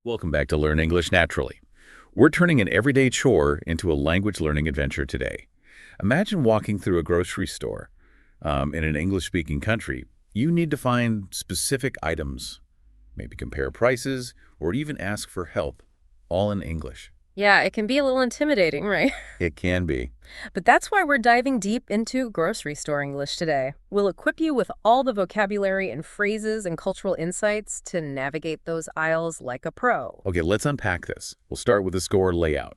Welcome back to Learn English Naturally. We're turning an everyday chore into a language learning adventure today. Imagine walking through a grocery store in an English-speaking country. You need to find specific items, maybe compare prices, or even ask for help, all in English. Yeah, it can be a little intimidating, right? It can be. But that's why we're diving deep into grocery store English today. We'll equip you with all the vocabulary and phrases and cultural insights to navigate those aisles like a pro. Okay, let's unpack this. We'll start with the store layout.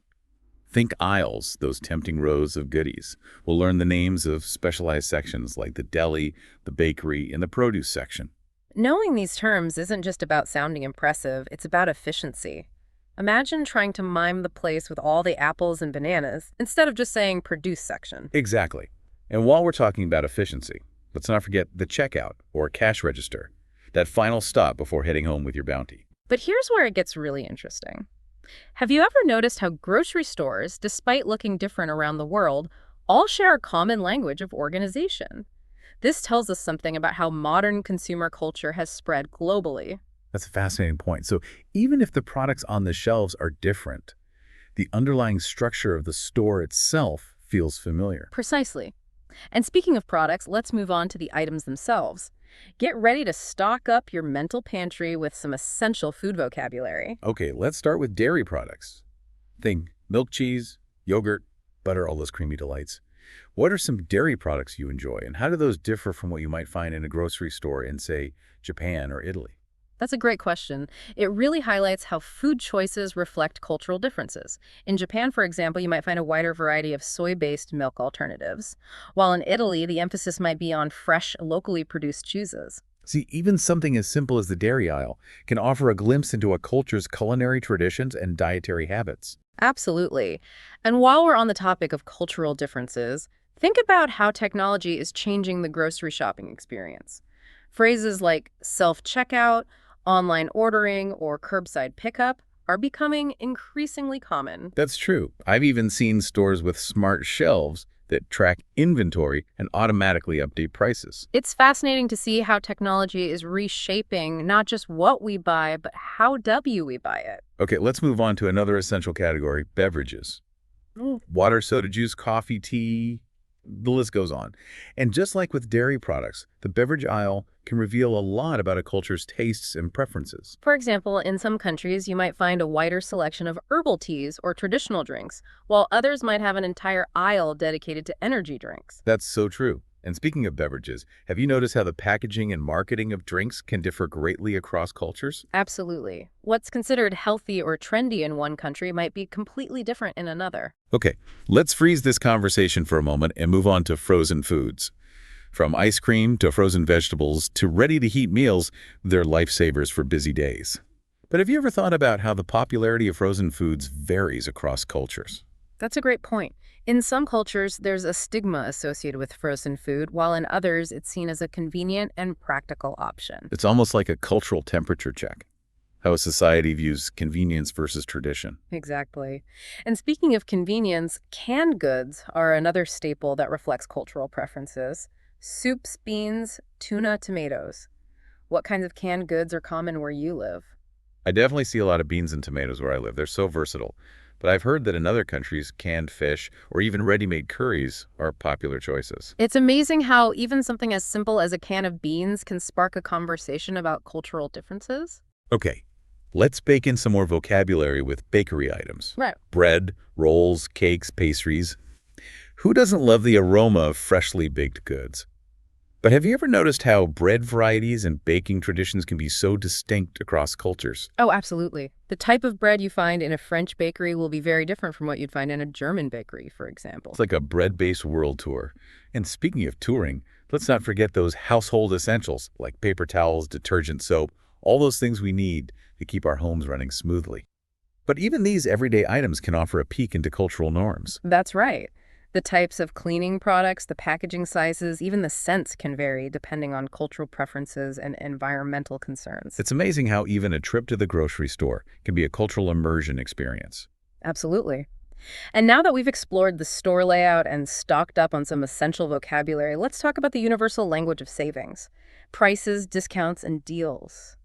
Think aisles, those tempting rows of goodies. We'll learn the names of specialized sections like the deli, the bakery, and the produce section. Knowing these terms isn't just about sounding impressive, it's about efficiency. Imagine trying to mime the place with all the apples and bananas instead of just saying produce section. Exactly. And while we're talking about efficiency, let's not forget the checkout or cash register, that final stop before heading home with your bounty. But here's where it gets really interesting. Have you ever noticed how grocery stores, despite looking different around the world, all share a common language of organization? This tells us something about how modern consumer culture has spread globally. That's a fascinating point. So even if the products on the shelves are different, the underlying structure of the store itself feels familiar. Precisely. And speaking of products, let's move on to the items themselves. Get ready to stock up your mental pantry with some essential food vocabulary. Okay, let's start with dairy products. Think milk, cheese, yogurt, butter, all those creamy delights. What are some dairy products you enjoy, and how do those differ from what you might find in a grocery store in, say, Japan or Italy? That's a great question. It really highlights how food choices reflect cultural differences. In Japan, for example, you might find a wider variety of soy-based milk alternatives, while in Italy, the emphasis might be on fresh, locally produced cheeses. See, even something as simple as the dairy aisle can offer a glimpse into a culture's culinary traditions and dietary habits. Absolutely. And while we're on the topic of cultural differences, think about how technology is changing the grocery shopping experience. Phrases like self-checkout, online ordering, or curbside pickup are becoming increasingly common. That's true. I've even seen stores with smart shelves that track inventory and automatically update prices. It's fascinating to see how technology is reshaping not just what we buy, but how we buy it. Okay, let's move on to another essential category, beverages. Water, soda, juice, coffee, tea, the list goes on. And just like with dairy products, the beverage aisle can reveal a lot about a culture's tastes and preferences. For example, in some countries, you might find a wider selection of herbal teas or traditional drinks, while others might have an entire aisle dedicated to energy drinks. That's so true. And speaking of beverages, have you noticed how the packaging and marketing of drinks can differ greatly across cultures? Absolutely. What's considered healthy or trendy in one country might be completely different in another. Okay, let's freeze this conversation for a moment and move on to frozen foods. From ice cream to frozen vegetables to ready-to-heat meals, they're lifesavers for busy days. But have you ever thought about how the popularity of frozen foods varies across cultures? That's a great point. In some cultures, there's a stigma associated with frozen food, while in others, it's seen as a convenient and practical option. It's almost like a cultural temperature check, how a society views convenience versus tradition. Exactly. And speaking of convenience, canned goods are another staple that reflects cultural preferences. Soups, beans, tuna, tomatoes. What kinds of canned goods are common where you live? I definitely see a lot of beans and tomatoes where I live. They're so versatile. But I've heard that in other countries, canned fish or even ready-made curries are popular choices. It's amazing how even something as simple as a can of beans can spark a conversation about cultural differences. Okay, let's bake in some more vocabulary with bakery items. Right. Bread, rolls, cakes, pastries. Who doesn't love the aroma of freshly baked goods? But have you ever noticed how bread varieties and baking traditions can be so distinct across cultures? Oh, absolutely. The type of bread you find in a French bakery will be very different from what you'd find in a German bakery, for example. It's like a bread-based world tour. And speaking of touring, let's not forget those household essentials like paper towels, detergent, soap, all those things we need to keep our homes running smoothly. But even these everyday items can offer a peek into cultural norms. That's right. The types of cleaning products, the packaging sizes, even the scents can vary depending on cultural preferences and environmental concerns. It's amazing how even a trip to the grocery store can be a cultural immersion experience. Absolutely. And now that we've explored the store layout and stocked up on some essential vocabulary, let's talk about the universal language of savings. Prices, discounts, and deals.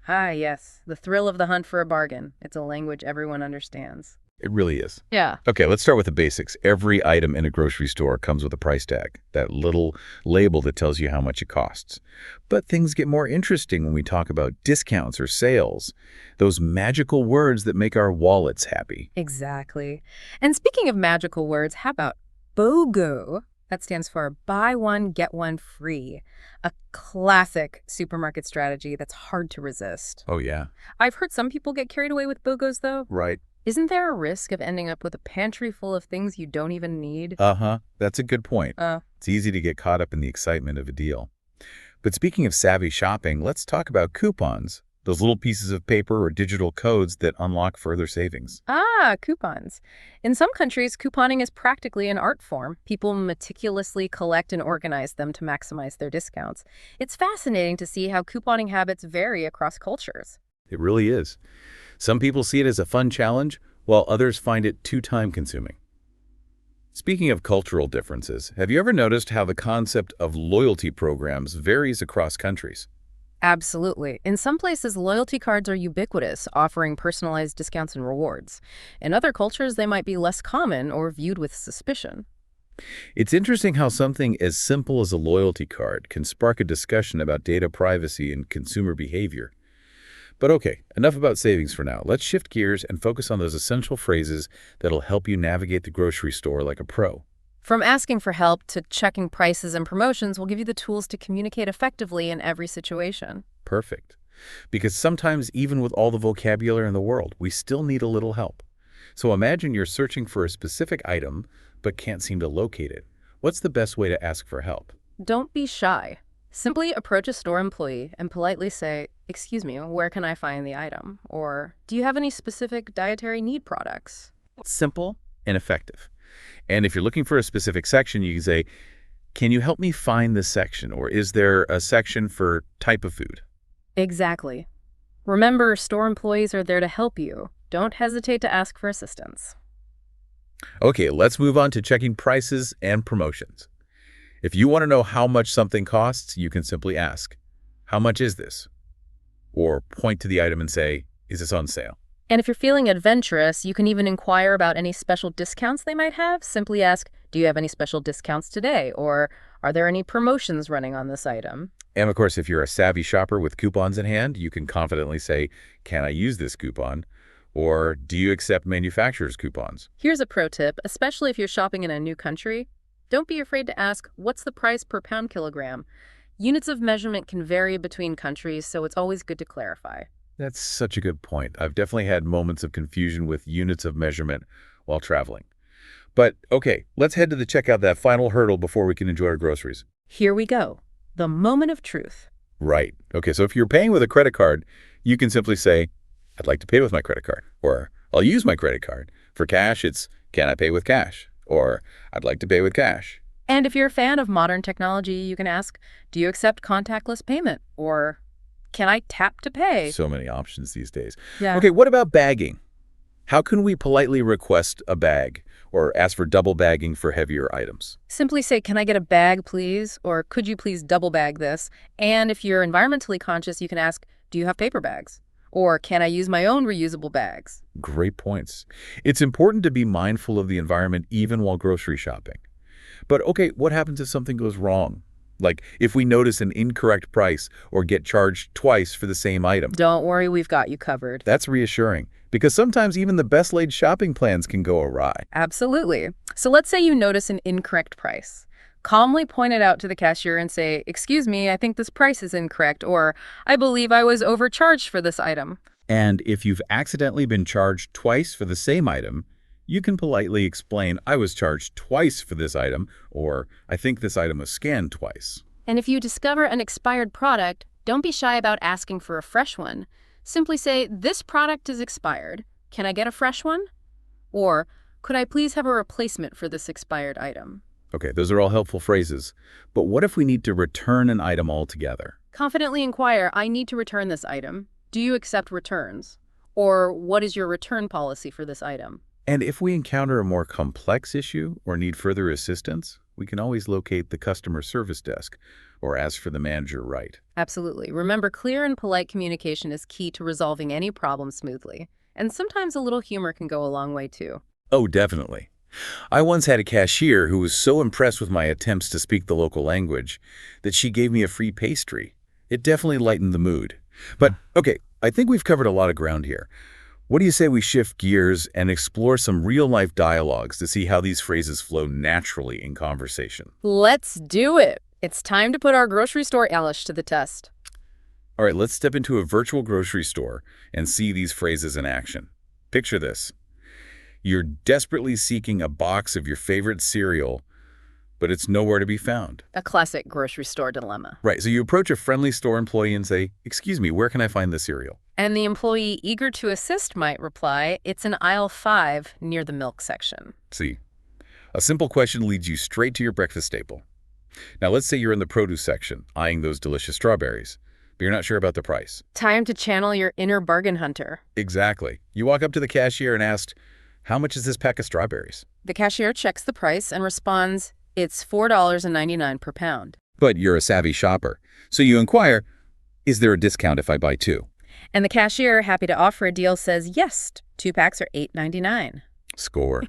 Ah, yes, the thrill of the hunt for a bargain. It's a language everyone understands. It really is. Yeah. Okay, let's start with the basics. Every item in a grocery store comes with a price tag, that little label that tells you how much it costs. But things get more interesting when we talk about discounts or sales, those magical words that make our wallets happy. Exactly. And speaking of magical words, how about BOGO? That stands for buy one, get one free. A classic supermarket strategy that's hard to resist. Oh, yeah. I've heard some people get carried away with BOGOs, though. Right. Isn't there a risk of ending up with a pantry full of things you don't even need? Uh-huh. That's a good point. Uh, It's easy to get caught up in the excitement of a deal. But speaking of savvy shopping, let's talk about coupons, those little pieces of paper or digital codes that unlock further savings. Coupons. In some countries, couponing is practically an art form. People meticulously collect and organize them to maximize their discounts. It's fascinating to see how couponing habits vary across cultures. It really is. Some people see it as a fun challenge, while others find it too time-consuming. Speaking of cultural differences, have you ever noticed how the concept of loyalty programs varies across countries? Absolutely. In some places, loyalty cards are ubiquitous, offering personalized discounts and rewards. In other cultures, they might be less common or viewed with suspicion. It's interesting how something as simple as a loyalty card can spark a discussion about data privacy and consumer behavior. But okay, enough about savings for now. Let's shift gears and focus on those essential phrases that'll help you navigate the grocery store like a pro. From asking for help to checking prices and promotions will give you the tools to communicate effectively in every situation. Perfect. Because sometimes, even with all the vocabulary in the world, we still need a little help. So imagine you're searching for a specific item but can't seem to locate it. What's the best way to ask for help? Don't be shy. Simply approach a store employee and politely say, "Excuse me, where can I find the item?" Or, "Do you have any specific dietary need products?" Simple and effective. And if you're looking for a specific section, you can say, "Can you help me find this section?" Or, "Is there a section for type of food?" Exactly. Remember, store employees are there to help you. Don't hesitate to ask for assistance. Okay, let's move on to checking prices and promotions. If you want to know how much something costs, you can simply ask, "How much is this?" Or point to the item and say, "Is this on sale?" And if you're feeling adventurous, you can even inquire about any special discounts they might have. Simply ask, "Do you have any special discounts today?" Or, "Are there any promotions running on this item?" And of course, if you're a savvy shopper with coupons in hand, you can confidently say, "Can I use this coupon?" Or, "Do you accept manufacturer's coupons?" Here's a pro tip, especially if you're shopping in a new country. Don't be afraid to ask, "What's the price per pound kilogram?" Units of measurement can vary between countries, so it's always good to clarify. That's such a good point. I've definitely had moments of confusion with units of measurement while traveling. But okay, let's head to the checkout, that final hurdle before we can enjoy our groceries. Here we go. The moment of truth. Right. Okay, so if you're paying with a credit card, you can simply say, "I'd like to pay with my credit card," or "I'll use my credit card." For cash, it's, "Can I pay with cash?" Or, "I'd like to pay with cash." And if you're a fan of modern technology, you can ask, "Do you accept contactless payment?" Or, "Can I tap to pay?" So many options these days. Yeah. Okay, what about bagging? How can we politely request a bag or ask for double bagging for heavier items? Simply say, "Can I get a bag, please?" Or, "Could you please double bag this?" And if you're environmentally conscious, you can ask, "Do you have paper bags?" Or, "Can I use my own reusable bags?" Great points. It's important to be mindful of the environment even while grocery shopping. But okay, what happens if something goes wrong? Like if we notice an incorrect price or get charged twice for the same item. Don't worry, we've got you covered. That's reassuring, because sometimes even the best laid shopping plans can go awry. Absolutely. So let's say you notice an incorrect price. Calmly point it out to the cashier and say, "Excuse me, I think this price is incorrect," or, "I believe I was overcharged for this item." And if you've accidentally been charged twice for the same item, you can politely explain, "I was charged twice for this item," or, "I think this item was scanned twice." And if you discover an expired product, don't be shy about asking for a fresh one. Simply say, "This product is expired. Can I get a fresh one?" Or, "Could I please have a replacement for this expired item?" Okay, those are all helpful phrases. But what if we need to return an item altogether? Confidently inquire, "I need to return this item. Do you accept returns?" Or, "What is your return policy for this item?" And if we encounter a more complex issue or need further assistance? we can always locate the customer service desk or ask for the manager right. Absolutely. Remember, clear and polite communication is key to resolving any problem smoothly. And sometimes a little humor can go a long way, too. Oh, definitely. I once had a cashier who was so impressed with my attempts to speak the local language that she gave me a free pastry. It definitely lightened the mood. But, okay, I think we've covered a lot of ground here. What do you say we shift gears and explore some real-life dialogues to see how these phrases flow naturally in conversation? Let's do it. It's time to put our grocery store English to the test. All right, let's step into a virtual grocery store and see these phrases in action. Picture this. You're desperately seeking a box of your favorite cereal, but it's nowhere to be found. A classic grocery store dilemma. Right, so you approach a friendly store employee and say, "Excuse me, where can I find the cereal?" And the employee, eager to assist, might reply, "It's in aisle 5 near the milk section." See, a simple question leads you straight to your breakfast staple. Now, let's say you're in the produce section, eyeing those delicious strawberries, but you're not sure about the price. Time to channel your inner bargain hunter. Exactly. You walk up to the cashier and ask, "How much is this pack of strawberries?" The cashier checks the price and responds, "It's $4.99 per pound." But you're a savvy shopper, so you inquire, "Is there a discount if I buy two?" And the cashier, happy to offer a deal, says, "Yes, 2 packs are $8.99. Score.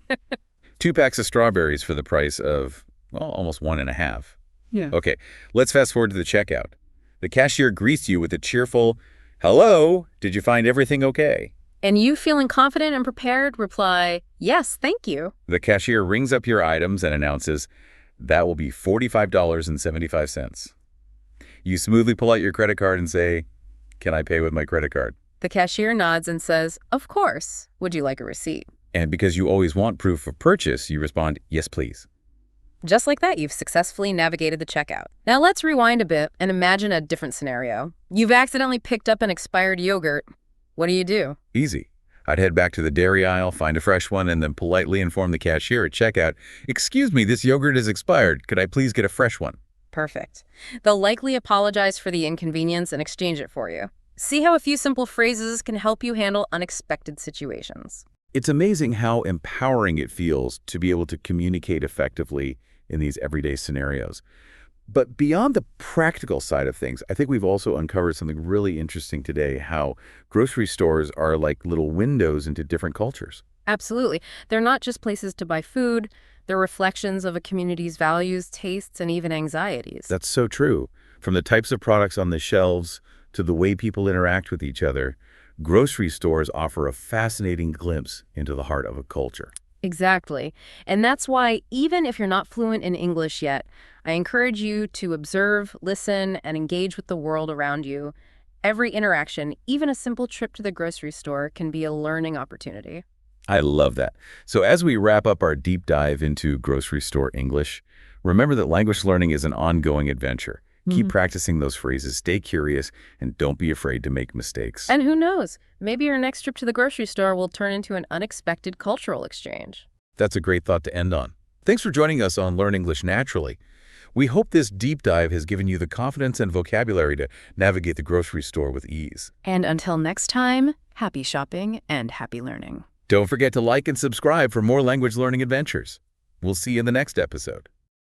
2 packs of strawberries for the price of, well, almost 1.5. Yeah. Okay, let's fast forward to the checkout. The cashier greets you with a cheerful, "Hello, did you find everything okay?" And you, feeling confident and prepared, reply, "Yes, thank you." The cashier rings up your items and announces, "That will be $45.75. You smoothly pull out your credit card and say, "Can I pay with my credit card?" The cashier nods and says, "Of course. Would you like a receipt?" And because you always want proof of purchase, you respond, "Yes, please." Just like that, you've successfully navigated the checkout. Now let's rewind a bit and imagine a different scenario. You've accidentally picked up an expired yogurt. What do? Easy. I'd head back to the dairy aisle, find a fresh one, and then politely inform the cashier at checkout, "Excuse me, this yogurt is expired. Could I please get a fresh one?" Perfect. They'll likely apologize for the inconvenience and exchange it for you. See how a few simple phrases can help you handle unexpected situations. It's amazing how empowering it feels to be able to communicate effectively in these everyday scenarios. But beyond the practical side of things, I think we've also uncovered something really interesting today, how grocery stores are like little windows into different cultures. Absolutely. They're not just places to buy food, they're reflections of a community's values, tastes, and even anxieties. That's so true. From the types of products on the shelves to the way people interact with each other, grocery stores offer a fascinating glimpse into the heart of a culture. Exactly. And that's why, even if you're not fluent in English yet, I encourage you to observe, listen, and engage with the world around you. Every interaction, even a simple trip to the grocery store, can be a learning opportunity. I love that. So as we wrap up our deep dive into grocery store English, remember that language learning is an ongoing adventure. Keep practicing those phrases, stay curious, and don't be afraid to make mistakes. And who knows, maybe your next trip to the grocery store will turn into an unexpected cultural exchange. That's a great thought to end on. Thanks for joining us on Learn English Naturally. We hope this deep dive has given you the confidence and vocabulary to navigate the grocery store with ease. And until next time, happy shopping and happy learning. Don't forget to like and subscribe for more language learning adventures. We'll see you in the next episode.